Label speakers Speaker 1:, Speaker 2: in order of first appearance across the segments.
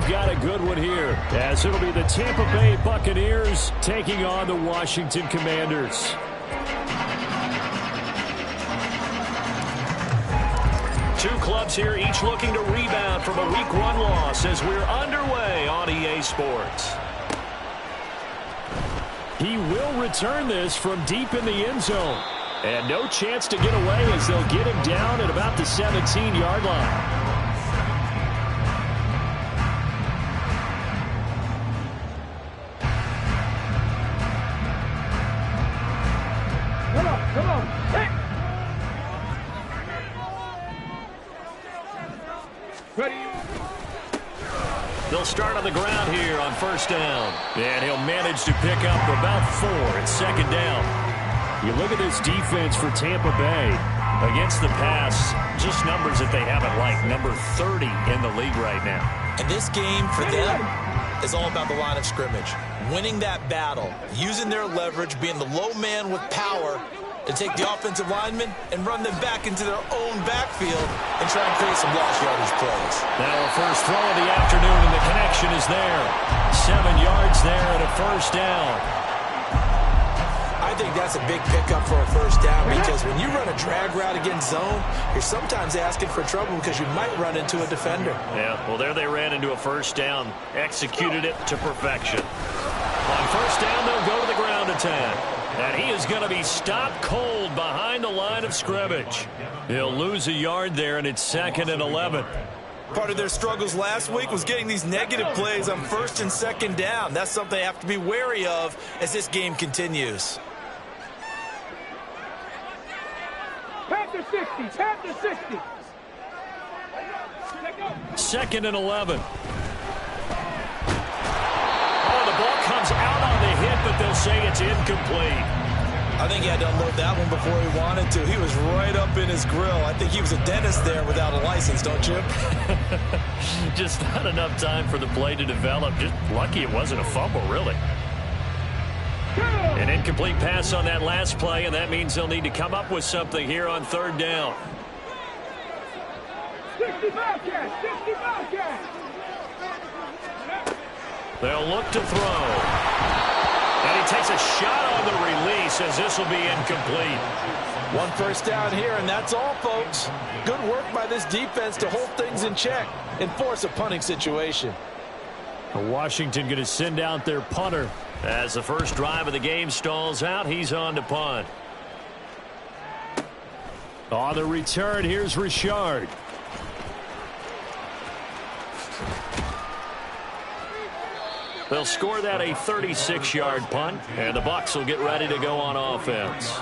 Speaker 1: we've got a good one here, as it'll be the Tampa Bay Buccaneers taking on the Washington Commanders. Two clubs here, each looking to rebound from a Week 1 loss as we're underway on EA Sports. He will return this from deep in the end zone. And no chance to get away as they'll get him down at about the 17-yard line.
Speaker 2: Come on. Hey. Ready.
Speaker 1: They'll start on the ground here on first down. And he'll manage to pick up about 4 at second down. You look at this defense for Tampa Bay. Against the pass, just numbers that they haven't liked. Number 30 in the league right now.
Speaker 3: And this game for them is all about the line of scrimmage. Winning that battle, using their leverage, being the low man with power to take the offensive linemen and run them back into their own backfield and try and create some lost yardage plays.
Speaker 1: Now a first throw of the afternoon, and the connection is there. 7 yards there and a first down.
Speaker 3: I think that's a big pickup for a first down because when you run a drag route against zone, you're sometimes asking for trouble because you might run into a defender.
Speaker 1: Yeah, well, there they ran into a first down. Executed it to perfection. On first down, they'll go to the ground attack. And he is going to be stopped cold behind the line of scrimmage. He'll lose a yard there, and it's 2nd and 11.
Speaker 3: Part of their struggles last week was getting these negative plays on first and second down. That's something they have to be wary of as this game continues.
Speaker 2: Panther 60. Panther 60.
Speaker 1: 2nd and 11. The ball comes out on the hit, but they'll say it's incomplete.
Speaker 3: I think he had to unload that one before he wanted to. He was right up in his grill. I think he was a dentist there without a license, don't you?
Speaker 1: Just not enough time for the play to develop. Just lucky it wasn't a fumble, really. An incomplete pass on that last play, and that means they'll need to come up with something here on third down.
Speaker 2: 65 catch. 65 catch.
Speaker 1: They'll look to throw. And he takes a shot on the release as this will be incomplete.
Speaker 3: One first down here, and that's all, folks. Good work by this defense to hold things in check and force a punting situation.
Speaker 1: Washington going to send out their punter. As the first drive of the game stalls out, he's on to punt. On the return, here's Richard. They'll score that a 36-yard punt, and the Bucs will get ready to go on offense.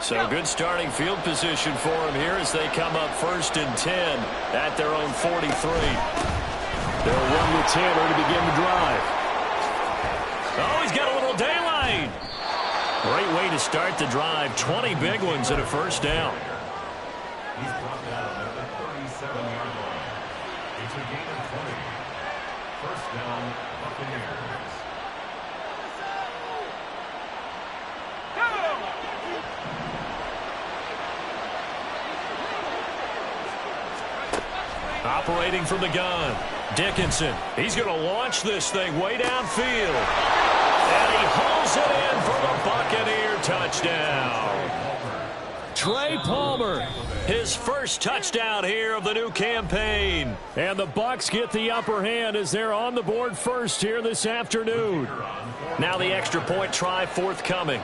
Speaker 1: So good starting field position for them here as they come up 1st and 10 at their own 43. They'll run with Taylor to begin the drive. Oh, he's got a little daylight. Great way to start the drive. 20 big ones and a first down.
Speaker 4: He's brought down at the 37-yard line. It's a gain of 20. First down, Buccaneers.
Speaker 1: Operating from the gun, Dickinson. He's going to launch this thing way downfield. And he hauls it in for the Buccaneer touchdown. Trey Palmer, his first touchdown here of the new campaign. And the Bucs get the upper hand as they're on the board first here this afternoon. Now the extra point try forthcoming.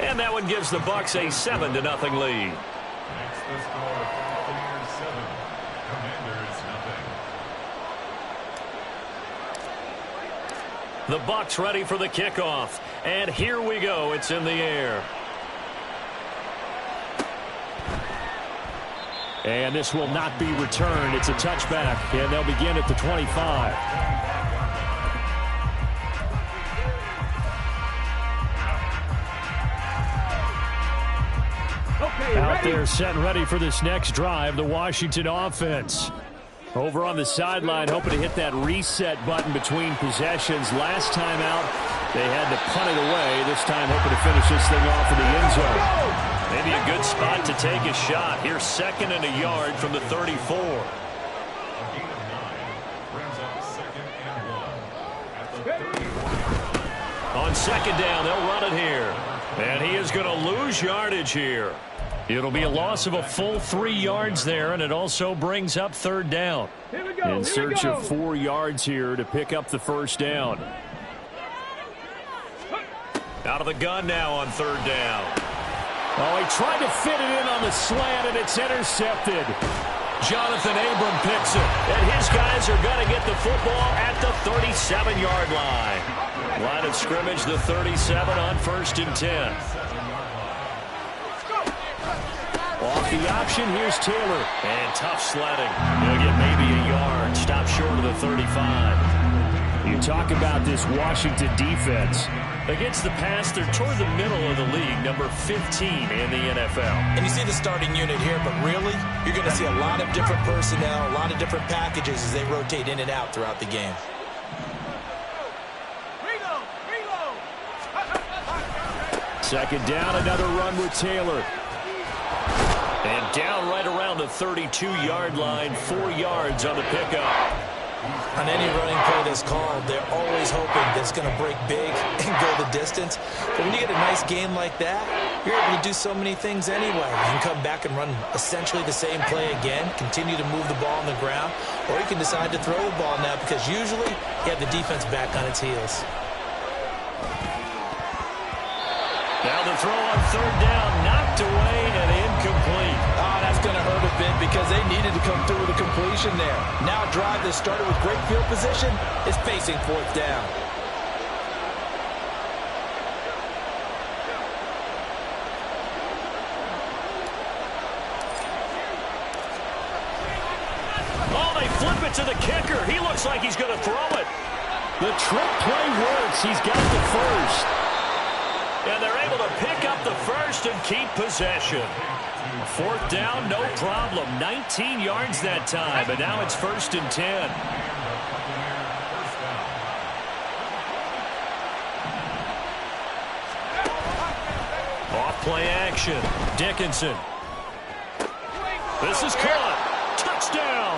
Speaker 1: And that one gives the Bucs a 7-0 lead.
Speaker 4: Next, the score, Buccaneers 7, Commanders nothing.
Speaker 1: The Bucs ready for the kickoff. And here we go. It's in the air. And this will not be returned. It's a touchback, and they'll begin at the 25. Out there set and ready for this next drive, the Washington offense. Over on the sideline, hoping to hit that reset button between possessions. Last time out, they had to punt it away. This time, hoping to finish this thing off in the end zone. Maybe a good spot to take a shot. Here's 2nd and a yard from the 34. On 2nd down, they'll run it here. And he is going to lose yardage here. It'll be a loss of a full 3 yards there, and it also brings up 3rd down. In search of 4 yards here to pick up the 1st down. Out of the gun now on 3rd down. Oh, he tried to fit it in on the slant, and it's intercepted. Jonathan Abram picks it, and his guys are going to get the football at the 37-yard line. Line of scrimmage, the 37 on 1st and 10. Off the option, here's Taylor. And tough sledding. He'll get maybe a yard. Stop short of the 35. You talk about this Washington defense. Against the pass, they're toward the middle of the league, number 15 in the NFL.
Speaker 3: And you see the starting unit here, but really, you're going to see a lot of different personnel, a lot of different packages as they rotate in and out throughout the game.
Speaker 1: Second down, another run with Taylor. And down right around the 32-yard line, 4 yards on the pickup.
Speaker 3: On any running play that's called, they're always hoping that it's going to break big and go the distance. But when you get a nice game like that, you're able to do so many things anyway. You can come back and run essentially the same play again, continue to move the ball on the ground, or you can decide to throw the ball now because usually you have the defense back on its heels.
Speaker 1: Now the throw on 3rd down, knocked away and incomplete.
Speaker 5: Oh, that's going to hurt a bit because they needed to come through with a completion there. Now a drive that started with great field position is facing 4th down.
Speaker 1: Oh, they flip it to the kicker. He looks like he's going to throw it. The trick play works. He's got the 1st. And they're able to pick up the 1st and keep possession. 4th down, no problem. 19 yards that time, and now it's 1st and 10. Off play action. Dickinson. This is caught. Touchdown.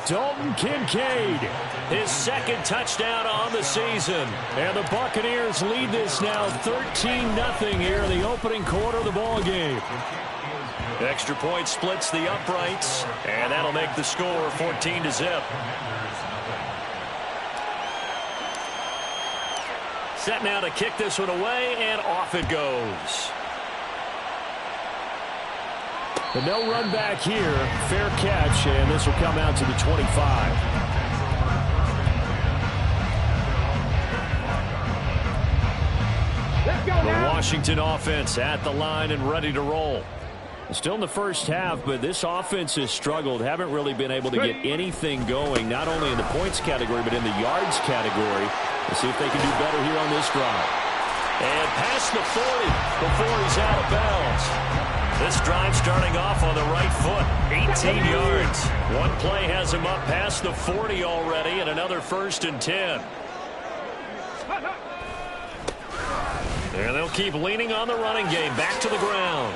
Speaker 1: Dalton Kincaid, his 2nd touchdown on the season. And the Buccaneers lead this now 13-0 here in the opening quarter of the ball game. Extra point splits the uprights, and that'll make the score 14-0. Set now to kick this one away, and off it goes. But no run back here. Fair catch, and this will come out to the 25. The Washington offense at the line and ready to roll. Still in the first half, but this offense has struggled. Haven't really been able to get anything going, not only in the points category, but in the yards category. Let's see if they can do better here on this drive. And past the 40 before he's out of bounds. This drive starting off on the right foot, 18 yards. One play has him up past the 40 already, and another 1st and 10. And they'll keep leaning on the running game, back to the ground.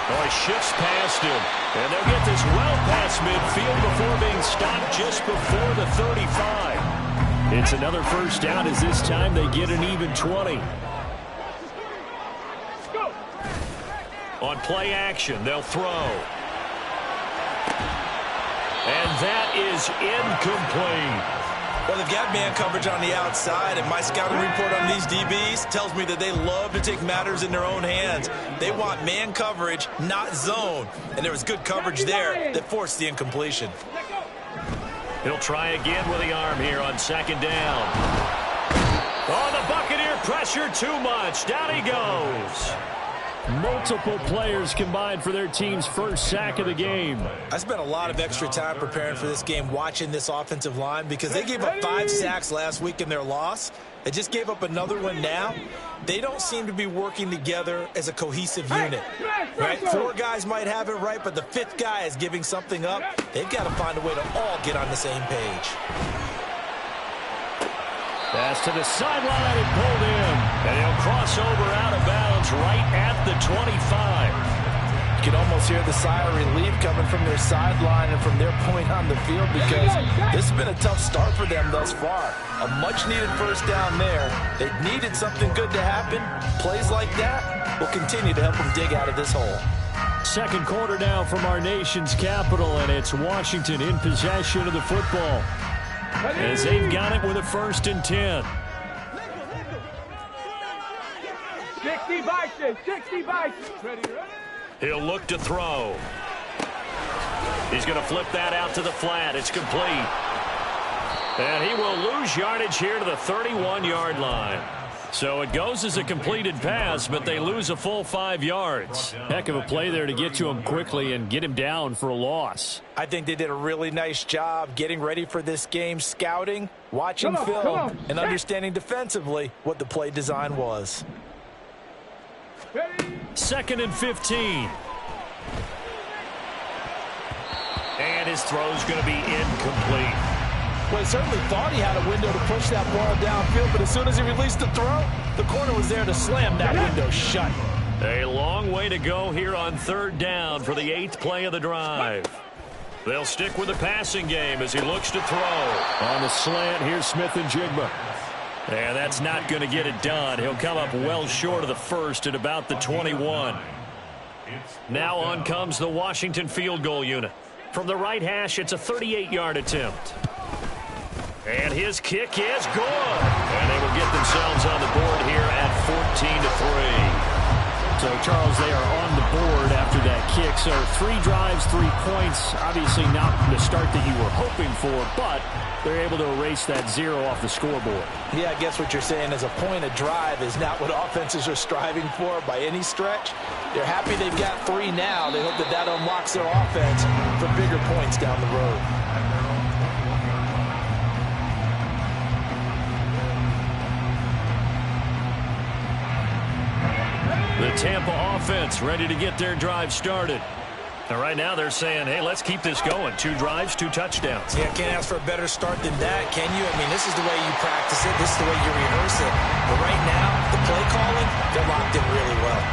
Speaker 1: Oh, he shifts past him, and they'll get this well past midfield before being stopped just before the 35. It's another 1st down as this time they get an even 20. On play action, they'll throw. And that is incomplete.
Speaker 3: Well, they've got man coverage on the outside, and my scouting report on these DBs tells me that they love to take matters in their own hands. They want man coverage, not zone. And there was good coverage there that forced the incompletion.
Speaker 1: He'll try again with the arm here on 2nd down. Oh, the Buccaneer pressure too much. Down he goes. Multiple players combined for their team's first sack of the game.
Speaker 3: I spent a lot of extra time preparing for this game watching this offensive line because they gave up 5 sacks last week in their loss. They just gave up another one now. They don't seem to be working together as a cohesive unit. Right? 4 guys might have it right, but the 5th guy is giving something up. They've got to find a way to all get on the same page.
Speaker 1: Pass to the sideline and pulled in. And he'll cross over out of bounds right at the 25.
Speaker 5: You can almost hear the sigh of relief coming from their sideline and from their point on the field because this has been a tough start for them thus far. A much-needed first down there. They needed something good to happen. Plays like that will continue to help them dig out of this hole.
Speaker 1: Second quarter now from our nation's capital, and it's Washington in possession of the football as they've got it with a 1st and 10.
Speaker 2: 60 Vikings, 60 Vikings. Ready.
Speaker 1: He'll look to throw. He's going to flip that out to the flat. It's complete. And he will lose yardage here to the 31-yard line. So it goes as a completed pass, but they lose a full 5 yards. Heck of a play there to get to him quickly and get him down for a loss.
Speaker 5: I think they did a really nice job getting ready for this game, scouting, watching film, and understanding defensively what the play design was.
Speaker 1: 2nd and 15. And his throw's going to be incomplete.
Speaker 5: Well, he certainly thought he had a window to push that ball downfield, but as soon as he released the throw, the corner was there to slam that window shut.
Speaker 1: A long way to go here on 3rd down for the 8th play of the drive. They'll stick with the passing game as he looks to throw. On the slant, here's Smith and Jigba. And that's not going to get it done. He'll come up well short of the 1st at about the 21. Now on comes the Washington field goal unit. From the right hash, it's a 38-yard attempt. And his kick is good. And they will get themselves on the board here at 14-3. So, Charles, they are on the board after that kick. So 3 drives, 3 points. Obviously not the start that you were hoping for, but they're able to erase that 0 off the scoreboard.
Speaker 5: Yeah, I guess what you're saying is a point a drive is not what offenses are striving for by any stretch. They're happy they've got 3 now. They hope that that unlocks their offense for bigger points down the road.
Speaker 1: The Tampa offense ready to get their drive started. And right now they're saying, hey, let's keep this going. 2 drives, 2 touchdowns.
Speaker 3: Yeah, can't ask for a better start than that, can you? I mean, this is the way you practice it. This is the way you rehearse it. But right now, the play calling, they're locked in really well.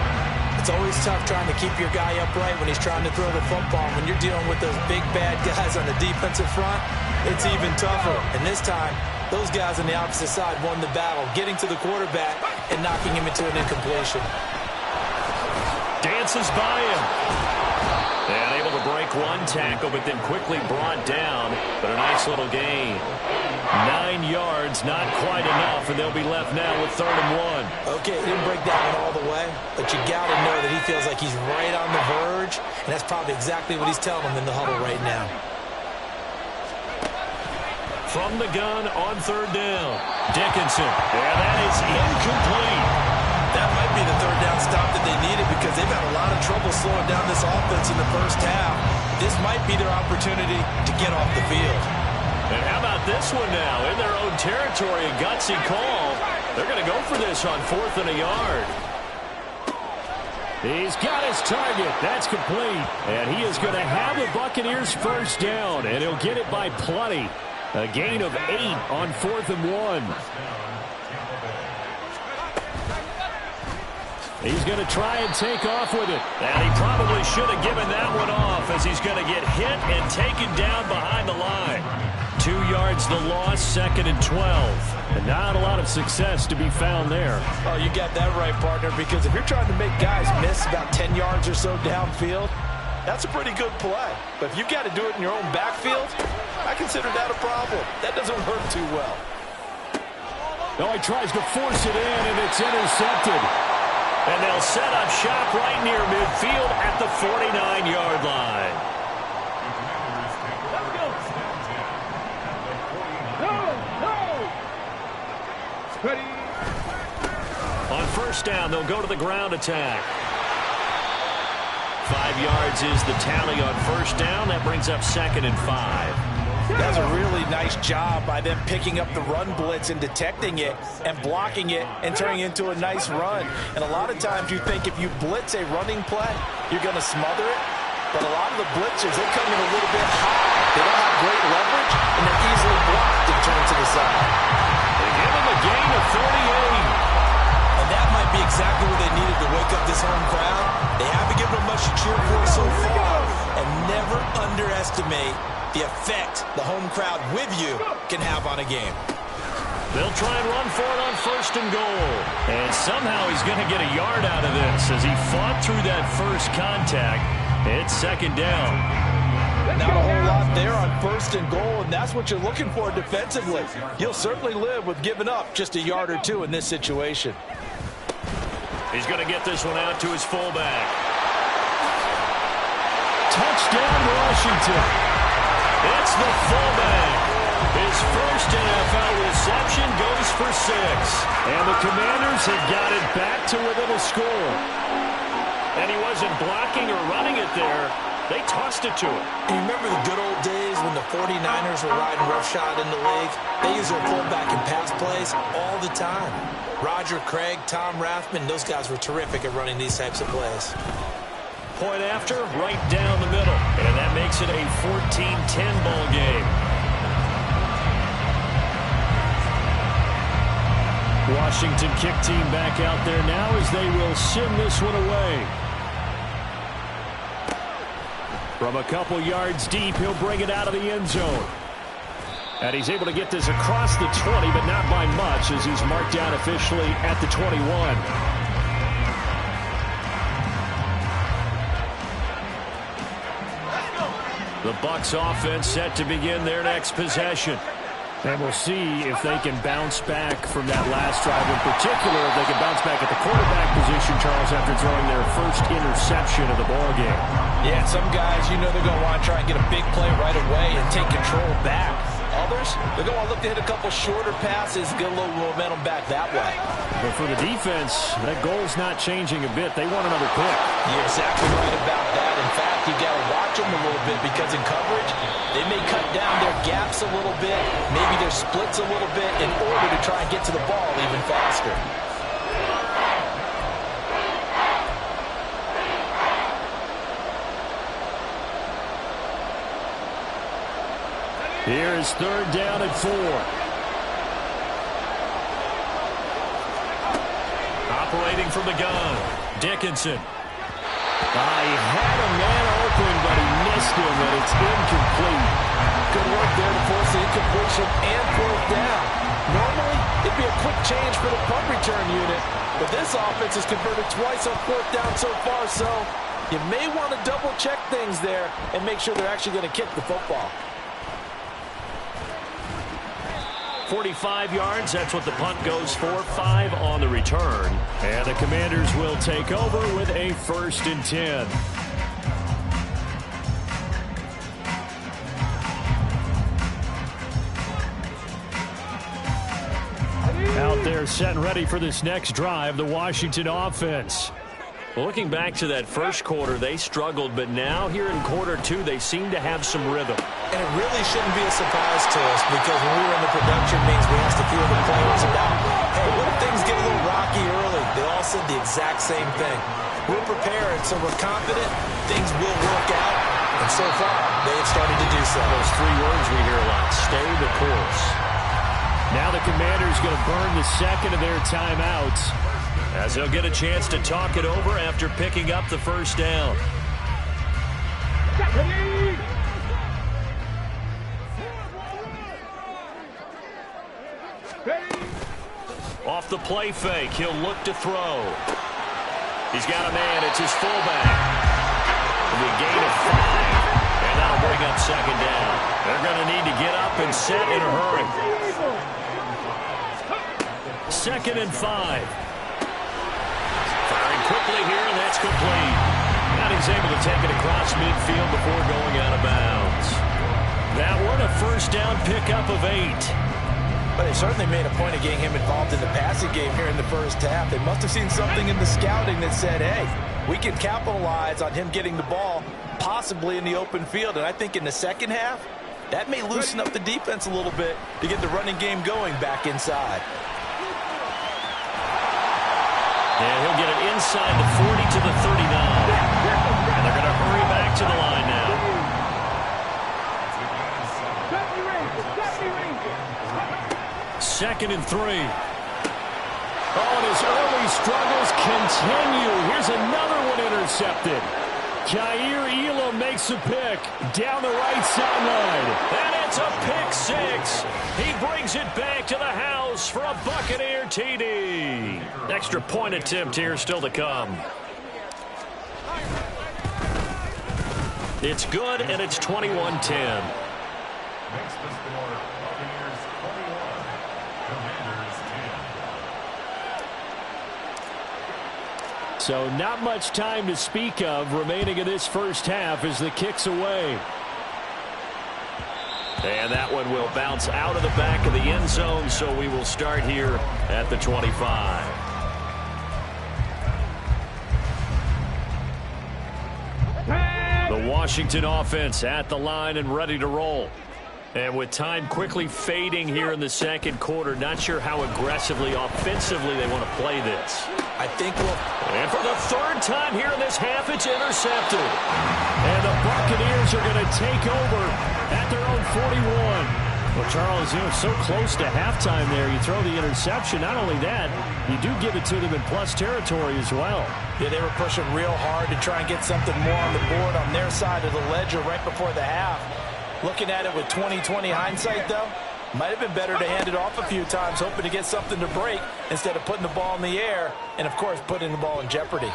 Speaker 3: It's always tough trying to keep your guy upright when he's trying to throw the football. When you're dealing with those big, bad guys on the defensive front, it's even tougher. And this time, those guys on the opposite side won the battle, getting to the quarterback and knocking him into an incompletion.
Speaker 1: Dances by him. And able to break 1 tackle, but then quickly brought down. But a nice little gain. 9 yards, not quite enough, and they'll be left now with 3rd and 1.
Speaker 3: Okay, he didn't break that one all the way, but you got to know that he feels like he's right on the verge, and that's probably exactly what he's telling them in the huddle right now.
Speaker 1: From the gun on 3rd down, Dickinson. And that is incomplete.
Speaker 3: That might be the 3rd down stop that they needed because they've had a lot of trouble slowing down this offense in the first half. This might be their opportunity to get off the field.
Speaker 1: And how about this one now? In their own territory, a gutsy call. They're going to go for this on 4th and a yard. He's got his target. That's complete. And he is going to have the Buccaneers first down, and he'll get it by plenty. A gain of 8 on 4th and 1. He's going to try and take off with it. And he probably should have given that one off as he's going to get hit and taken down behind the line. 2 yards the loss, 2nd and 12. And not a lot of success to be found there.
Speaker 5: Oh, you got that right, partner, because if you're trying to make guys miss about 10 yards or so downfield, that's a pretty good play. But if you've got to do it in your own backfield, I consider that a problem. That doesn't work too well.
Speaker 1: No, he tries to force it in, and it's intercepted. And they'll set up shop right near midfield at the 49-yard line.
Speaker 2: Ready.
Speaker 1: On 1st down, they'll go to the ground attack. yards is the tally on first down. That brings up 2nd and 5.
Speaker 5: That's a really nice job by them picking up the run blitz and detecting it and blocking it and turning it into a nice run. And a lot of times you think if you blitz a running play, you're going to smother it. But a lot of the blitzers, they come in a little bit high. They don't have great leverage, and they're easily blocked and turned to the side.
Speaker 1: They give them a gain of 48.
Speaker 3: And that might be exactly what they needed to wake up this home crowd. They haven't given them much to cheer for so far. And never underestimate the effect the home crowd with you can have on a game.
Speaker 1: They'll try and run for it on 1st and goal. And somehow he's going to get a yard out of this as he fought through that first contact. It's 2nd down.
Speaker 5: Not a whole lot there on 1st and goal, and that's what you're looking for defensively. You'll certainly live with giving up just a yard or two in this situation.
Speaker 1: He's going to get this one out to his fullback. Touchdown, Washington. It's the fullback. His first NFL reception goes for 6. And the Commanders have got it back to within a score. And he wasn't blocking or running it there. They tossed it to him.
Speaker 3: And you remember the good old days when the 49ers were riding roughshod in the league? They used their fullback in pass plays all the time. Roger Craig, Tom Rathman, those guys were terrific at running these types of plays.
Speaker 1: Point after, right down the middle. And that makes it a 14-10 ball game. Washington kick team back out there now as they will send this one away. From a couple yards deep, he'll bring it out of the end zone. And he's able to get this across the 20, but not by much as he's marked down officially at the 21. The Bucs offense set to begin their next possession. And we'll see if they can bounce back from that last drive. In particular, if they can bounce back at the quarterback position, Charles, after throwing their first interception of the ballgame.
Speaker 5: Yeah, some guys, you know they're going to want to try and get a big play right away and take control back. Others, they're going to look to hit a couple shorter passes, get a little momentum back that way.
Speaker 1: But for the defense, that goal's not changing a bit. They want another pick.
Speaker 5: You're exactly right about that. In fact, you got to watch them a little bit because in coverage, they may cut down their gaps a little bit, maybe their splits a little bit in order to try and get to the ball even faster.
Speaker 1: Here is 3rd down and 4. Operating from the gun, Dickinson. He had a man open, but he missed him, and it's incomplete.
Speaker 5: Good work there to force the incompletion and 4th down. Normally, it'd be a quick change for the punt return unit, but this offense has converted twice on 4th down so far, so you may want to double-check things there and make sure they're actually going to kick the football.
Speaker 1: 45 yards, that's what the punt goes for. 5 on the return. And the Commanders will take over with a 1st and 10. Out there set and ready for this next drive, the Washington offense. Well, looking back to that first quarter, they struggled, but now here in quarter 2, they seem to have some rhythm.
Speaker 3: And it really shouldn't be a surprise to us because when we were in the production meetings, we asked a few of the players about, hey, what if things get a little rocky early? They all said the exact same thing. We're prepared, so we're confident things will work out. And so far, they have started to do so.
Speaker 1: Those 3 words we hear a lot, stay the course. Now the Commanders going to burn the second of their timeouts, as they'll get a chance to talk it over after picking up the first down. Off the play fake, he'll look to throw. He's got a man, it's his fullback. And the gain of 5, and that'll bring up 2nd down. They're going to need to get up and set in a hurry. 2nd and 5. Quickly here, and that's complete. And he's able to take it across midfield before going out of bounds. That one, a 1st down pickup of 8.
Speaker 5: But they certainly made a point of getting him involved in the passing game here in the first half. They must have seen something in the scouting that said, hey, we can capitalize on him getting the ball possibly in the open field. And I think in the second half, that may loosen up the defense a little bit to get the running game going back inside.
Speaker 1: And he'll get it inside the 40 to the 39. And they're going to hurry back to the line now. Second and 3. Oh, and his early struggles continue. Here's another one intercepted. Jair Elam makes a pick down the right sideline. And it's a pick 6. He brings it back to the house for a Buccaneer TD. Extra point attempt here still to come. It's good, and it's 21-10.
Speaker 4: Makes the score Buccaneers 21, Commanders 10.
Speaker 1: So not much time to speak of remaining in this first half as the kick's away. And that one will bounce out of the back of the end zone, so we will start here at the 25. The Washington offense at the line and ready to roll. And with time quickly fading here in the second quarter, not sure how aggressively, offensively they want to play this.
Speaker 3: I think we'll...
Speaker 1: And for the third time here in this half, it's intercepted. And the Buccaneers are going to take over at their own 41. Well, Charles, so close to halftime there. You throw the interception. Not only that, you do give it to them in plus territory as well.
Speaker 5: Yeah, they were pushing real hard to try and get something more on the board on their side of the ledger right before the half. Looking at it with 20/20 hindsight, though, might have been better to hand it off a few times, hoping to get something to break instead of putting the ball in the air and, of course, putting the ball in jeopardy.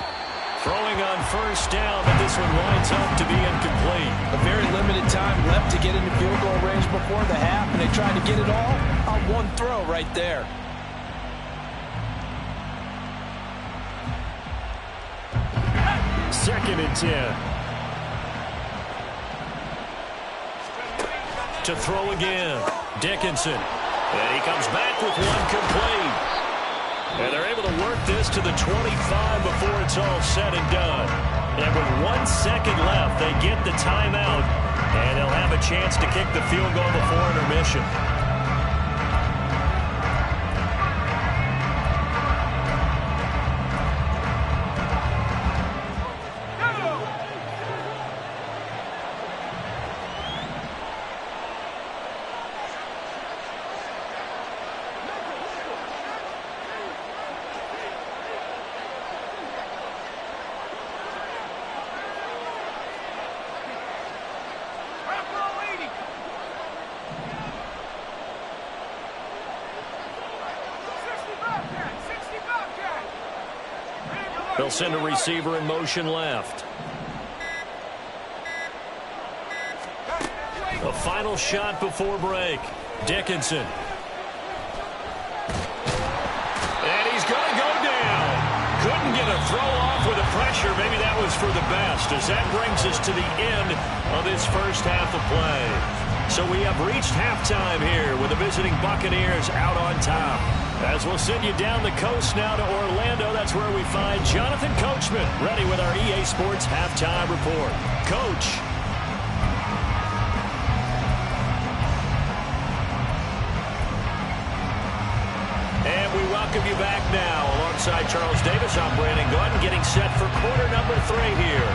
Speaker 1: Throwing on first down, but this one lines up to be incomplete.
Speaker 5: A very limited time left to get into field goal range before the half, and they tried to get it all on one throw right there.
Speaker 1: Second and 10. To throw again, Dickinson. And he comes back with one complete. And they're able to work this to the 25 before it's all said and done. And with 1 second left, they get the timeout. And they'll have a chance to kick the field goal before intermission. They'll send a receiver in motion left. A final shot before break. Dickinson. And he's going to go down. Couldn't get a throw off with the pressure. Maybe that was for the best, as that brings us to the end of this first half of play. So we have reached halftime here with the visiting Buccaneers out on top. As we'll send you down the coast now to Orlando, that's where we find Jonathan Coachman, ready with our EA Sports Halftime Report. Coach. And we welcome you back now. Alongside Charles Davis, I'm Brandon Gordon, getting set for quarter number 3 here.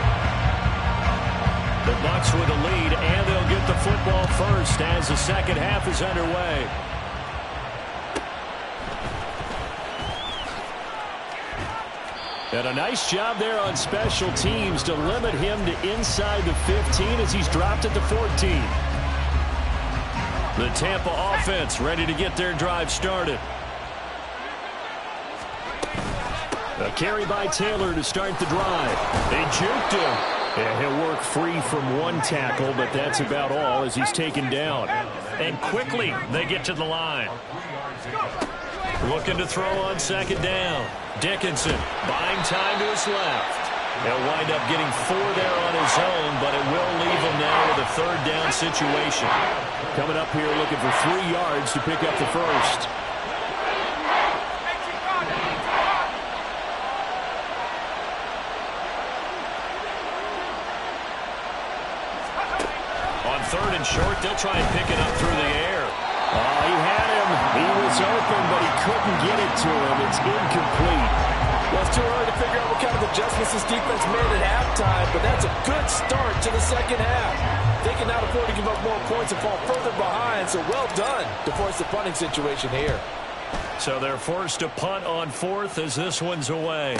Speaker 1: The Bucs with a lead, and they'll get the football first as the second half is underway. And a nice job there on special teams to limit him to inside the 15 as he's dropped at the 14. The Tampa offense ready to get their drive started. A carry by Taylor to start the drive. They juked him. And he'll work free from one tackle, but that's about all as he's taken down. And quickly they get to the line. Looking to throw on second down. Dickinson buying time to his left. He'll wind up getting 4 there on his own, but it will leave him now with a third down situation. Coming up here looking for 3 yards to pick up the first. in short. They'll try and pick it up through the air.
Speaker 6: Oh, he had him. He was open, but he couldn't get it to him. It's incomplete.
Speaker 5: Well, it's too early to figure out what kind of adjustments this defense made at halftime, but that's a good start to the second half. They can not afford to give up more points and fall further behind, so well done to force the punting situation here.
Speaker 1: So they're forced to punt on fourth as this one's away.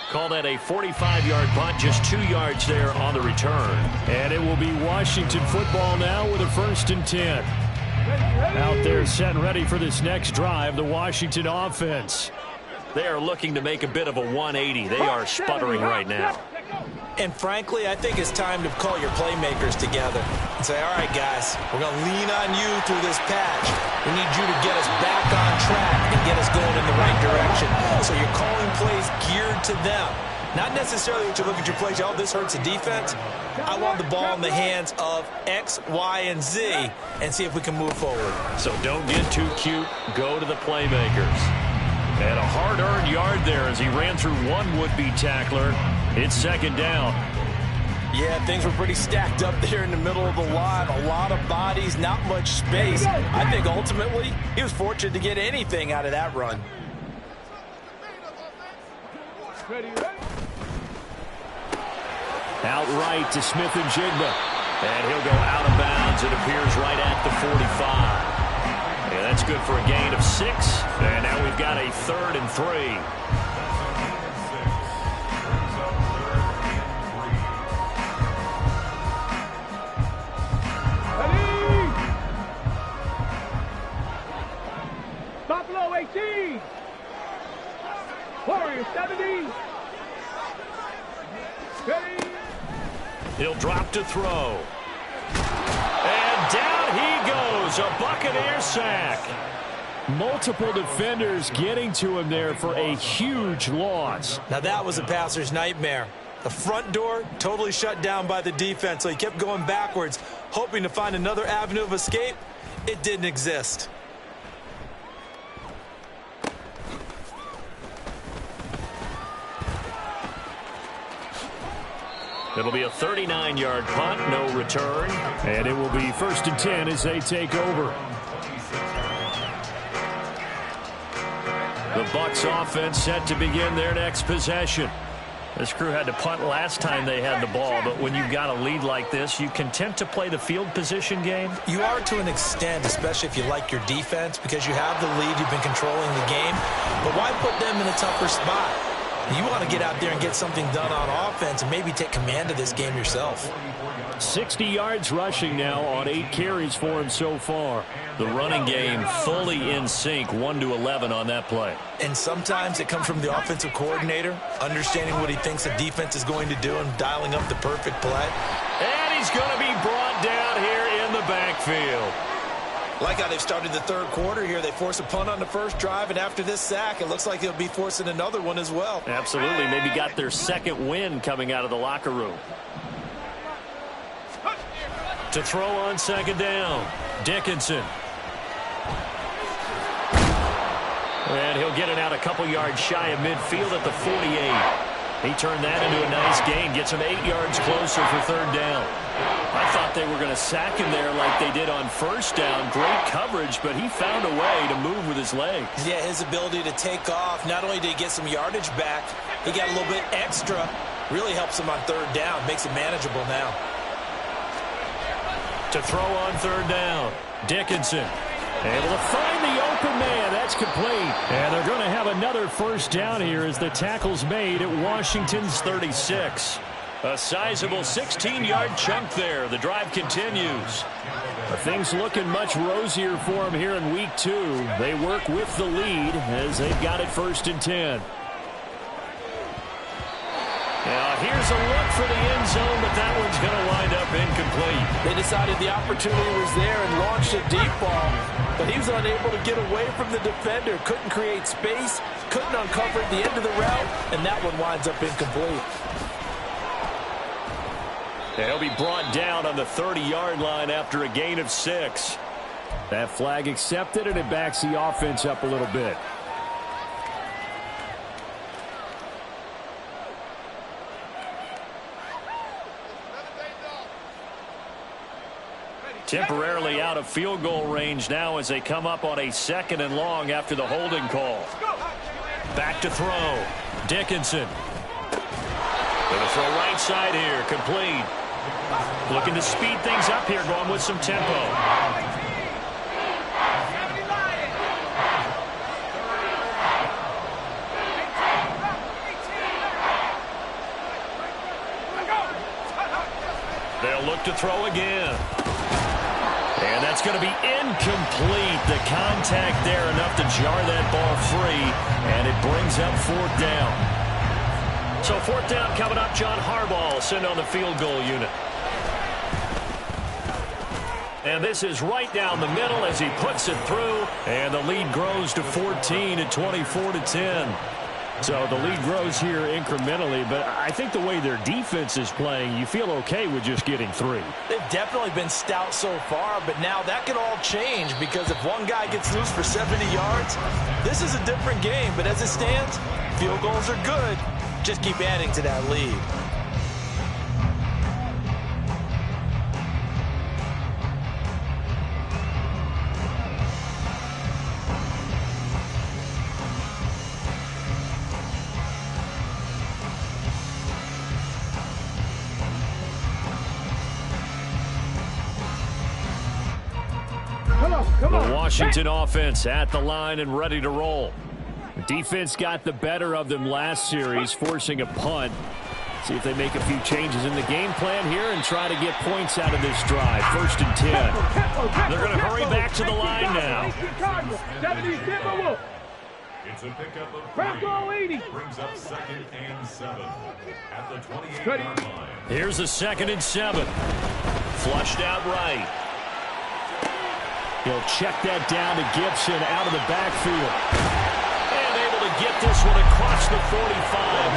Speaker 1: Call that a 45-yard punt, just 2 yards there on the return.
Speaker 6: And it will be Washington football now with a 1st and 10. Out there set and ready for this next drive, the Washington offense.
Speaker 1: They are looking to make a bit of a 180. They are sputtering right now.
Speaker 3: And frankly, I think it's time to call your playmakers together and say, all right, guys, we're going to lean on you through this patch. We need you to get us back on track and get us going in the right direction. So you're calling plays geared to them. Not necessarily that you look at your plays, oh, this hurts the defense. I want the ball in the hands of X, Y, and Z and see if we can move forward.
Speaker 1: So don't get too cute. Go to the playmakers. And a hard-earned yard there as he ran through one would-be tackler. It's 2nd down.
Speaker 5: Yeah, things were pretty stacked up there in the middle of the line. A lot of bodies, not much space. I think ultimately he was fortunate to get anything out of that run.
Speaker 6: Outright to Smith-Njigba.
Speaker 1: And he'll go out of bounds. It appears right at the 45. Yeah, that's good for a gain of 6. And now we've got a 3rd and 3.
Speaker 2: Buffalo 18. Warriors 70. Ready.
Speaker 1: He'll drop to throw. And down he goes. A Buccaneer sack.
Speaker 6: Multiple defenders getting to him there for a huge loss.
Speaker 3: Now that was a passer's nightmare. The front door totally shut down by the defense, so he kept going backwards, hoping to find another avenue of escape. It didn't exist.
Speaker 1: It'll be a 39-yard punt, no return.
Speaker 6: And it will be 1st and 10 as they take over.
Speaker 1: The Bucs offense set to begin their next possession. This crew had to punt last time they had the ball, but when you've got a lead like this, you content to play the field position game?
Speaker 3: You are to an extent, especially if you like your defense, because you have the lead, you've been controlling the game. But why put them in a tougher spot? You want to get out there and get something done on offense and maybe take command of this game yourself.
Speaker 6: 60 yards rushing now on 8 carries for him so far.
Speaker 1: The running game fully in sync, 1-11 on that play.
Speaker 3: And sometimes it comes from the offensive coordinator, understanding what he thinks the defense is going to do and dialing up the perfect play.
Speaker 1: And he's going to be brought down here in the backfield.
Speaker 3: Like how they've started the third quarter here. They force a punt on the first drive, and after this sack, it looks like they'll be forcing another one as well.
Speaker 1: Absolutely. Maybe got their second win coming out of the locker room. To throw on 2nd down, Dickinson. And he'll get it out a couple yards shy of midfield at the 48. He turned that into a nice gain, gets him 8 yards closer for 3rd down. I thought they were going to sack him there like they did on 1st down. Great coverage, but he found a way to move with his legs.
Speaker 3: Yeah, his ability to take off, not only did he get some yardage back, he got a little bit extra. Really helps him on 3rd down, makes it manageable now.
Speaker 1: To throw on 3rd down, Dickinson. Able to find the open man. That's complete.
Speaker 6: And they're going to have another 1st down here as the tackle's made at Washington's 36.
Speaker 1: A sizable 16-yard chunk there. The drive continues.
Speaker 6: Things looking much rosier for them here in week 2. They work with the lead as they've got it 1st and 10.
Speaker 1: Now here's a look for the end zone, but that one's going to wind up incomplete.
Speaker 5: They decided the opportunity was there and launched a deep ball, but he was unable to get away from the defender. Couldn't create space, couldn't uncover the end of the route, and that one winds up incomplete.
Speaker 1: He'll be brought down on the 30-yard line after a gain of 6.
Speaker 6: That flag accepted, and it backs the offense up a little bit. Temporarily out of field goal range now as they come up on a 2nd and long after the holding call. Back to throw. Dickinson. Going to throw right side here. Complete. Looking to speed things up here, going with some tempo. They'll look to throw again. And that's going to be incomplete. The contact there enough to jar that ball free, and it brings up 4th down. So 4th down coming up. John Harbaugh will send on the field goal unit. And this is right down the middle as he puts it through, and the lead grows to 14 at 24-10. So the lead grows here incrementally, but I think the way their defense is playing, you feel okay with just getting 3.
Speaker 5: They've definitely been stout so far, but now that could all change because if one guy gets loose for 70 yards, this is a different game. But as it stands, field goals are good. Just keep adding to that lead.
Speaker 6: The Washington offense at the line and ready to roll. The defense got the better of them last series, forcing a punt. See if they make a few changes in the game plan here and try to get points out of this drive. 1st and 10. They're going to hurry back to the line now.
Speaker 4: It's a pickup of 3. Brings up 2nd and 7 at the 28-yard line.
Speaker 6: Here's a 2nd and 7. Flushed out right. He'll check that down to Gibson out of the backfield. And able to get this one across the 45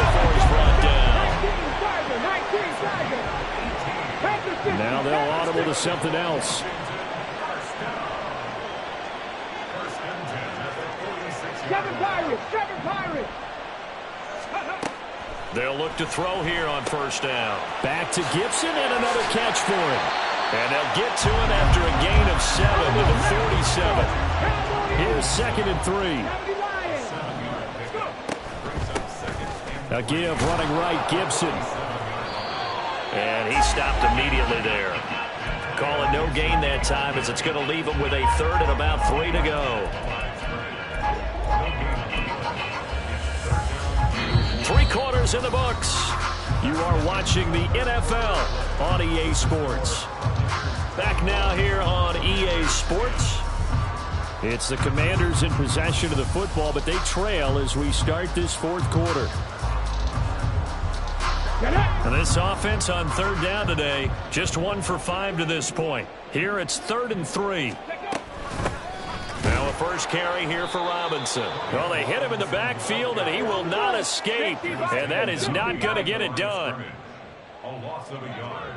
Speaker 6: before he's brought down. Now they'll audible to something else. They'll look to throw here on 1st down. Back to Gibson and another catch for him. And they'll get to him after a gain of 7 to the 47. Here's 2nd and 3. A give running right, Gibson. And he stopped immediately there. Calling no gain that time as it's going to leave him with a 3rd and about 3 to go. 3 quarters in the books. You are watching the NFL on EA Sports. Back now here on EA Sports. It's the Commanders in possession of the football, but they trail as we start this 4th quarter. And this offense on 3rd down today, just 1 for 5 to this point. Here it's 3rd and 3. Now a first carry here for Robinson. Well, they hit him in the backfield, and he will not escape. And that is not going to get it done.
Speaker 4: A loss of a yard.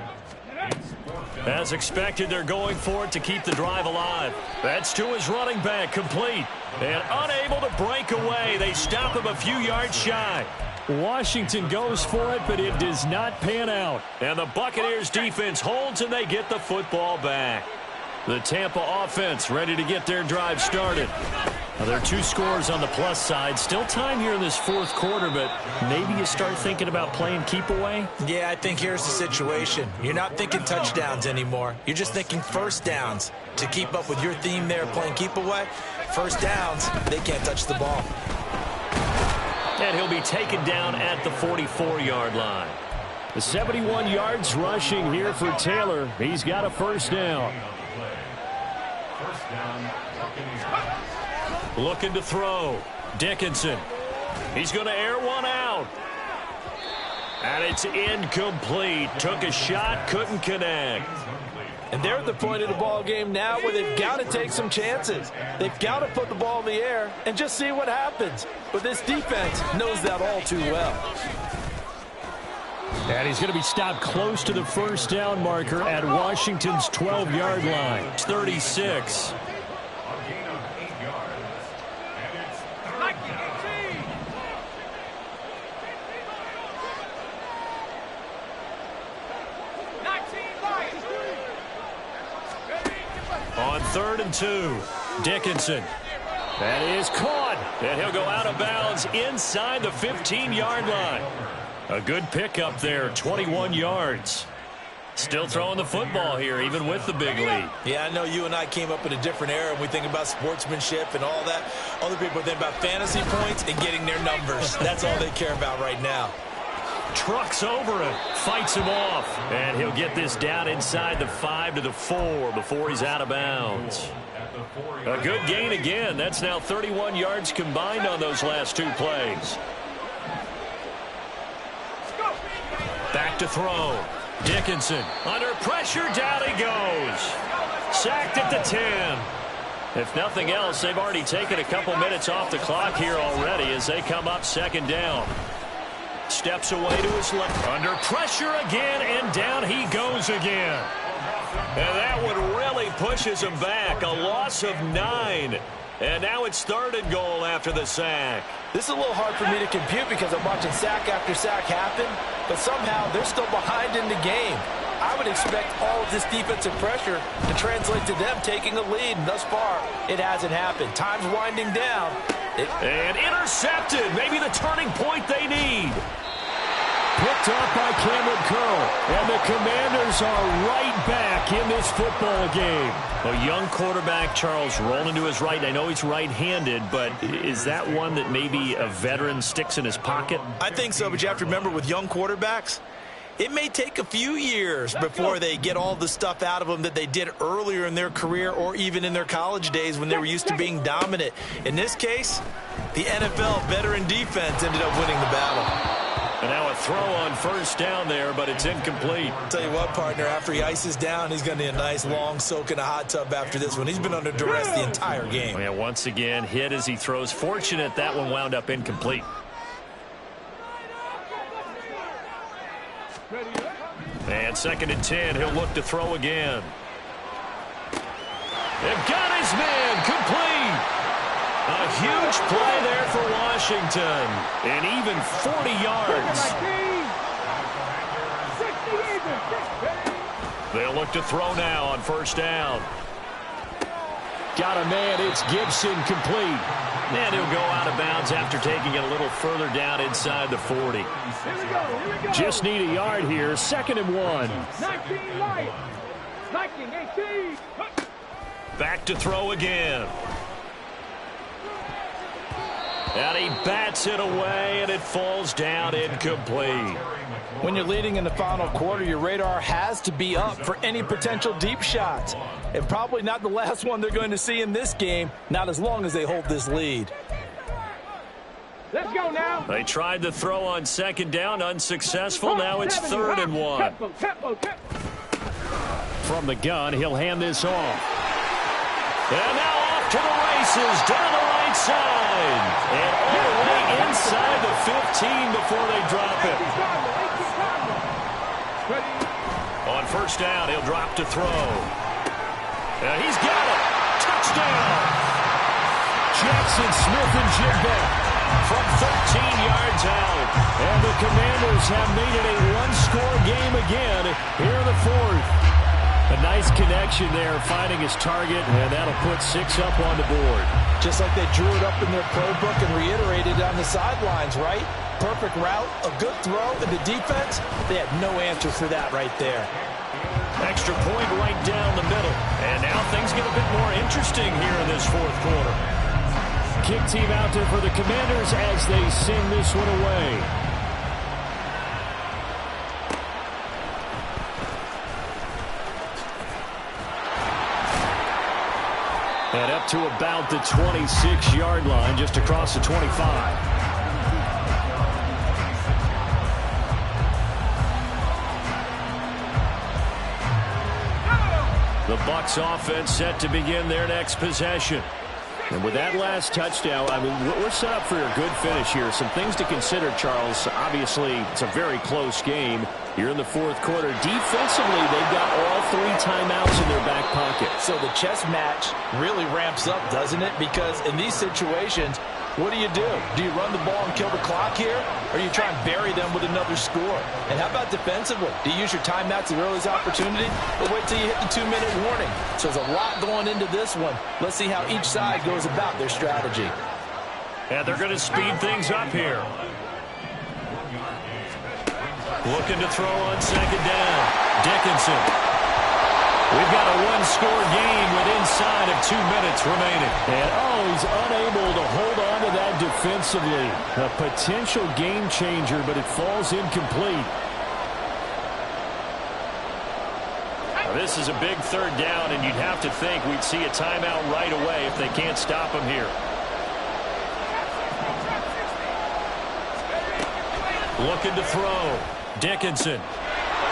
Speaker 6: As expected, they're going for it to keep the drive alive. That's to his running back, complete. And unable to break away. They stop him a few yards shy. Washington goes for it, but it does not pan out. And the Buccaneers defense holds, and they get the football back. The Tampa offense ready to get their drive started. Now, there are 2 scores on the plus side. Still time here in this 4th quarter, but maybe you start thinking about playing keep away?
Speaker 5: Yeah, I think here's the situation. You're not thinking touchdowns anymore. You're just thinking 1st downs. To keep up with your theme there, playing keep away, 1st downs, they can't touch the ball.
Speaker 6: And he'll be taken down at the 44-yard line. The 71 yards rushing here for Taylor. He's got a 1st down.
Speaker 4: 1st down, Buccaneers.
Speaker 6: Looking to throw. Dickinson. He's going to air one out. And it's incomplete. Took a shot, couldn't connect.
Speaker 5: And they're at the point of the ball game now where they've got to take some chances. They've got to put the ball in the air and just see what happens. But this defense knows that all too well.
Speaker 6: And he's going to be stopped close to the 1st down marker at Washington's 12-yard line. It's 36. 3rd and 2. Dickinson. That is caught. And he'll go out of bounds inside the 15-yard line. A good pickup there, 21 yards. Still throwing the football here, even with the big lead.
Speaker 3: Yeah, I know you and I came up in a different era, and we think about sportsmanship and all that. Other people think about fantasy points and getting their numbers. That's all they care about right now.
Speaker 6: Trucks over him, fights him off, and he'll get this down inside the 5 to the 4 before he's out of bounds. A good gain again. That's now 31 yards combined on those last 2 plays. Back to throw. Dickinson under pressure, down he goes. Sacked at the 10. If nothing else, they've already taken a couple minutes off the clock here already as they come up 2nd down. Steps away to his left. Under pressure again, and down he goes again. And that one really pushes him back. A loss of 9. And now it's 3rd and goal after the sack.
Speaker 5: This is a little hard for me to compute because I'm watching sack after sack happen, but somehow they're still behind in the game. I would expect all of this defensive pressure to translate to them taking a lead, and thus far, it hasn't happened. Time's winding down.
Speaker 6: And intercepted. Maybe the turning point they need.
Speaker 1: Picked up by Cameron Curl. And the Commanders are right back in this football game.
Speaker 6: A young quarterback, Charles, rolling to his right. I know he's right-handed, but is that one that maybe a veteran sticks in his pocket?
Speaker 3: I think so, but you have to remember with young quarterbacks, it may take a few years before they get all the stuff out of them that they did earlier in their career or even in their college days when they were used to being dominant. In this case, the NFL veteran defense ended up winning the battle.
Speaker 6: And now a throw on 1st down there, but it's incomplete.
Speaker 3: I'll tell you what, partner, after he ices down, he's going to need a nice long soak in a hot tub after this one. He's been under duress the entire game.
Speaker 6: Yeah, once again, hit as he throws. Fortunate that one wound up incomplete. And 2nd and 10, he'll look to throw again. They've got his man complete. A huge play there for Washington. And even 40 yards. They'll look to throw now on 1st down.
Speaker 1: Got a man, it's Gibson, complete.
Speaker 6: And he'll go out of bounds after taking it a little further down inside the 40.
Speaker 2: Here we go.
Speaker 1: Just need a yard here, 2nd and 1.
Speaker 2: 19 Lions. 19, 18.
Speaker 6: Back to throw again. And he bats it away, and it falls down incomplete.
Speaker 5: When you're leading in the final quarter, your radar has to be up for any potential deep shots. And probably not the last one they're going to see in this game, not as long as they hold this lead.
Speaker 2: Let's go now.
Speaker 6: They tried the throw on 2nd down, unsuccessful. Now it's 3rd and 1.
Speaker 2: Tempo.
Speaker 1: From the gun, he'll hand this off.
Speaker 6: And now off to the races, down the right side. And all the way inside the 15 before they drop it. On 1st down, he'll drop to throw. And he's got it. Touchdown.
Speaker 1: Jackson Smith-Njigba
Speaker 6: From 13 yards out.
Speaker 1: And the Commanders have made it a one-score game again here in the 4th. A nice connection there, finding his target, and that'll put 6 up on the board.
Speaker 5: Just like they drew it up in their playbook and reiterated on the sidelines, right? Perfect route, a good throw, and the defense, they had no answer for that right there.
Speaker 6: Extra point right down the middle. And now things get a bit more interesting here in this 4th quarter.
Speaker 1: Kick team out there for the Commanders as they send this one away. And up to about the 26-yard line, just across the 25. The Bucs offense set to begin their next possession. And with that last touchdown, I mean, we're set up for a good finish here. Some things to consider, Charles. Obviously, it's a very close game. You're in the 4th quarter. Defensively, they've got all 3 timeouts in their back pocket.
Speaker 5: So the chess match really ramps up, doesn't it? Because in these situations, What do? Do you run the ball and kill the clock here? Or you try and bury them with another score? And how about defensively? Do you use your timeouts at the earliest opportunity? Or wait till you hit the 2-minute warning? So there's a lot going into this one. Let's see how each side goes about their strategy.
Speaker 6: And they're going to speed things up here. Looking to throw on second down. Dickinson. We've got a one-score game with inside of 2 minutes remaining.
Speaker 1: And, he's unable to hold on to that defensively. A potential game changer, but it falls incomplete.
Speaker 6: Now, this is a big third down, and you'd have to think we'd see a timeout right away if they can't stop him here. Looking to throw. Dickinson.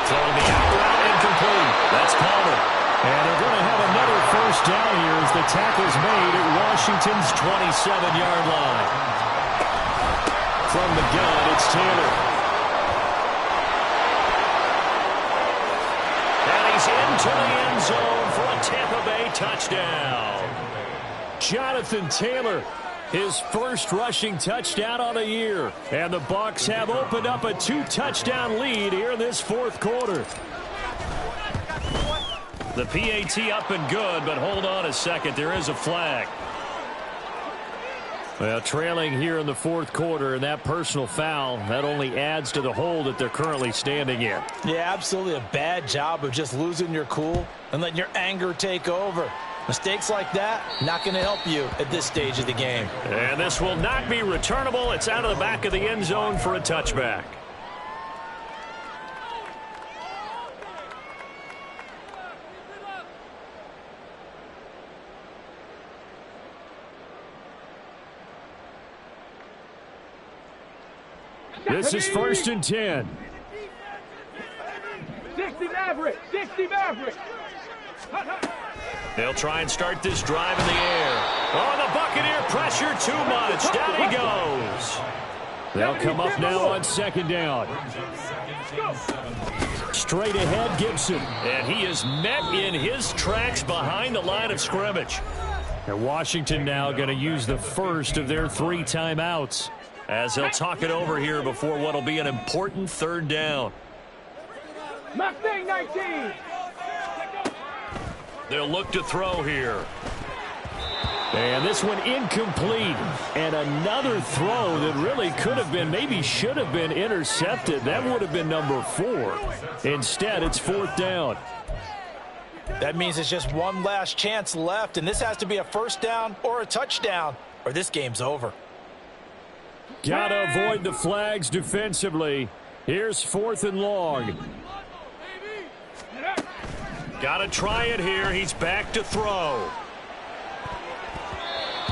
Speaker 6: Throwing the out route incomplete. That's Palmer.
Speaker 1: And they're going to have another first down here as the tackle's made at Washington's 27-yard line. From the gun, it's Taylor.
Speaker 6: And he's into the end zone for a Tampa Bay touchdown.
Speaker 1: Jonathan Taylor, his first rushing touchdown on the year. And the Bucs have opened up a 2-touchdown lead here in this fourth quarter.
Speaker 6: The PAT up and good, but hold on a second. There is a flag.
Speaker 1: Well, trailing here in the fourth quarter, and that personal foul, that only adds to the hole that they're currently standing in.
Speaker 5: Yeah, absolutely a bad job of just losing your cool and letting your anger take over. Mistakes like that, not going to help you at this stage of the game.
Speaker 6: And this will not be returnable. It's out of the back of the end zone for a touchback.
Speaker 1: This is 1st and 10.
Speaker 2: 60 Maverick. 60 Maverick.
Speaker 6: They'll try and start this drive in the air. Oh, the Buccaneer pressure too much. Down he goes.
Speaker 1: They'll come up now on second down. Straight ahead, Gibson.
Speaker 6: And he is met in his tracks behind the line of scrimmage.
Speaker 1: And Washington now going to use the first of their 3 timeouts,
Speaker 6: as they'll talk it over here before what will be an important third down.
Speaker 2: Mustang 19.
Speaker 6: They'll look to throw here.
Speaker 1: And this one incomplete. And another throw that really could have been, maybe should have been intercepted. That would have been number 4. Instead, it's 4th down.
Speaker 5: That means it's just one last chance left, and this has to be a first down or a touchdown, or this game's over.
Speaker 1: Got to avoid the flags defensively. Here's 4th and long.
Speaker 6: Got to try it here. He's back to throw.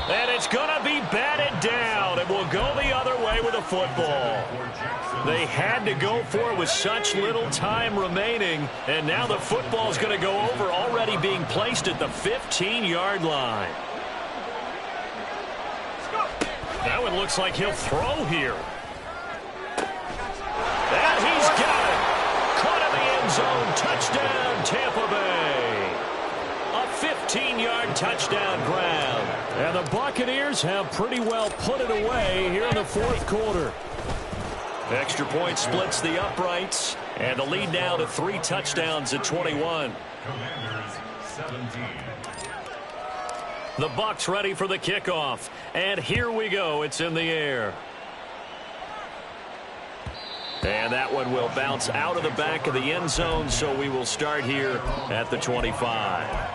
Speaker 6: And it's going to be batted down. It will go the other way with the football. They had to go for it with such little time remaining. And now the football is going to go over, already being placed at the 15-yard line. That one looks like he'll throw here. And he's got it. Caught in the end zone. Touchdown, Tampa Bay. A 15-yard touchdown grab.
Speaker 1: And the Buccaneers have pretty well put it away here in the fourth quarter.
Speaker 6: Extra point splits the uprights. And the lead now to 3 touchdowns at 21.
Speaker 4: Commanders 17.
Speaker 6: The Bucs ready for the kickoff. And here we go. It's in the air. And that one will bounce out of the back of the end zone, so we will start here at the 25.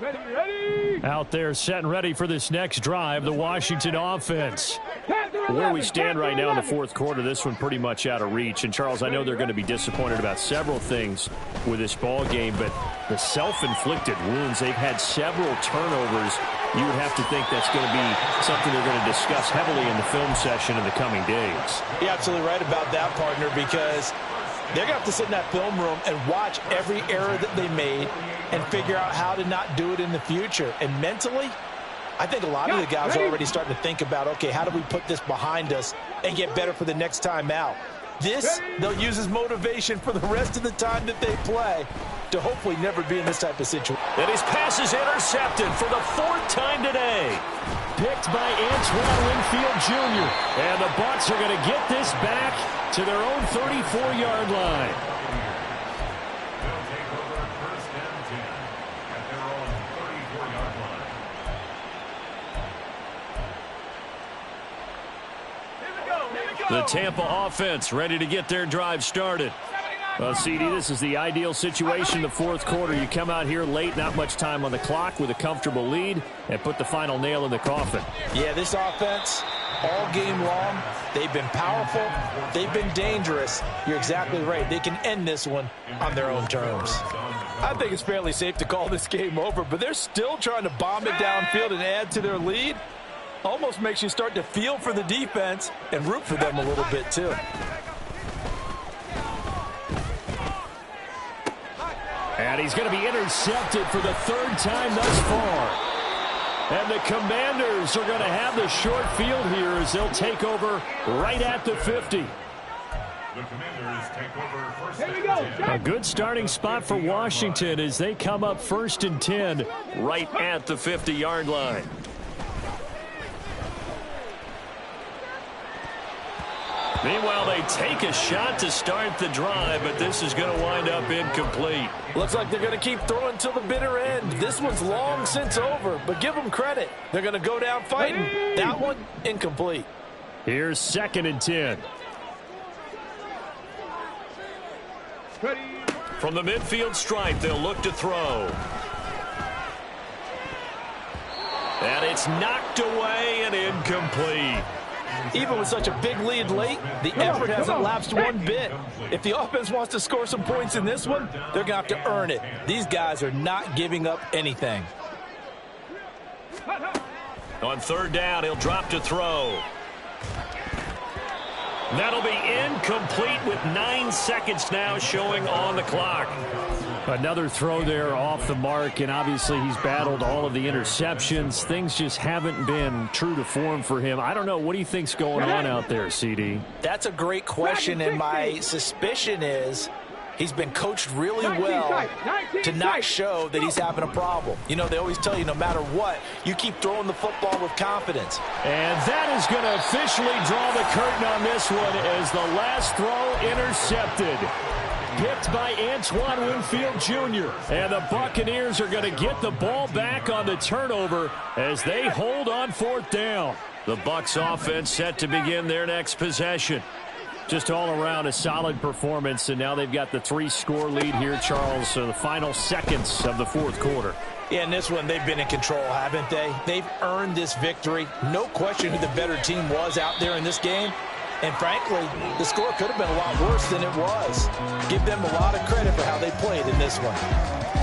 Speaker 2: Ready.
Speaker 1: Out there set and ready for this next drive, the Washington offense. Where we stand right now in the fourth quarter, this one pretty much out of reach. And, Charles, I know they're going to be disappointed about several things with this ball game, but the self-inflicted wounds, they've had several turnovers. You would have to think that's going to be something they're going to discuss heavily in the film session in the coming days.
Speaker 5: You're absolutely right about that, partner, because they're going to have to sit in that film room and watch every error that they made and figure out how to not do it in the future. And mentally, I think a lot of the guys are already starting to think about, okay, how do we put this behind us and get better for the next time out? This, they'll use as motivation for the rest of the time that they play to hopefully never be in this type of situation.
Speaker 6: And his pass is intercepted for the 4th time today. Picked by Antoine Winfield Jr. And the Bucs are going to get this back to their own 34-yard line.
Speaker 4: They'll take over first and 10 at their own 34-yard line.
Speaker 6: The Tampa offense ready to get their drive started. Well, CD, this is the ideal situation, the 4th quarter. You come out here late, not much time on the clock with a comfortable lead, and put the final nail in the coffin.
Speaker 5: Yeah, this offense, all game long, they've been powerful, they've been dangerous. You're exactly right. They can end this one on their own terms. I think it's fairly safe to call this game over, but they're still trying to bomb it downfield and add to their lead. Almost makes you start to feel for the defense and root for them a little bit, too.
Speaker 6: And he's going to be intercepted for the 3rd time thus far. And the Commanders are going to have the short field here as they'll take over right at the 50.
Speaker 4: The Commanders take over first
Speaker 2: Here we
Speaker 4: and
Speaker 2: go.
Speaker 4: 10.
Speaker 6: A good starting spot for Washington as they come up 1st and 10 right at the 50-yard line. Meanwhile, they take a shot to start the drive, but this is going to wind up incomplete.
Speaker 5: Looks like they're going to keep throwing till the bitter end. This one's long since over, but give them credit. They're going to go down fighting. That one, incomplete.
Speaker 6: Here's 2nd and 10.
Speaker 2: Ready.
Speaker 6: From the midfield stripe, they'll look to throw. And it's knocked away and incomplete.
Speaker 5: Even with such a big lead late, the effort hasn't lapsed one bit. If the offense wants to score some points in this one, they're going to have to earn it. These guys are not giving up anything.
Speaker 6: On 3rd down, he'll drop to throw. That'll be incomplete with 9 seconds now showing on the clock. Another throw there off the mark, and obviously he's battled all of the interceptions. Things just haven't been true to form for him. I don't know. What do you think's going on out there, CD?
Speaker 5: That's a great question, and my suspicion is he's been coached really well to not show that he's having a problem. You know, they always tell you no matter what, you keep throwing the football with confidence.
Speaker 6: And that is going to officially draw the curtain on this one as the last throw intercepted. Picked by Antoine Winfield Jr. And the Buccaneers are going to get the ball back on the turnover as they hold on 4th down. The Bucs offense set to begin their next possession. Just all around a solid performance, and now they've got the 3-score lead here, Charles, so the final seconds of the 4th quarter.
Speaker 5: Yeah, in this one, they've been in control, haven't they? They've earned this victory. No question who the better team was out there in this game. And frankly, the score could have been a lot worse than it was. Give them a lot of credit for how they played in this one.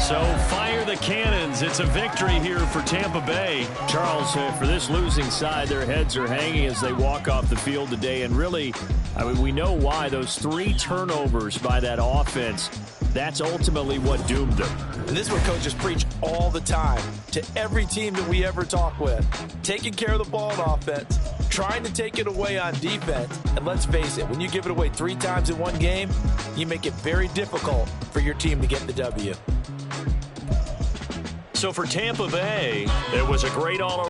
Speaker 6: So fire the cannons. It's a victory here for Tampa Bay. Charles, for this losing side, their heads are hanging as they walk off the field today. And really, I mean, we know why. Those 3 turnovers by that offense, that's ultimately what doomed them.
Speaker 5: And this is what coaches preach all the time to every team that we ever talk with. Taking care of the ball on offense, trying to take it away on defense. And let's face it, when you give it away 3 times in one game, you make it very difficult for your team to get the W.
Speaker 6: So for Tampa Bay, it was a great all-around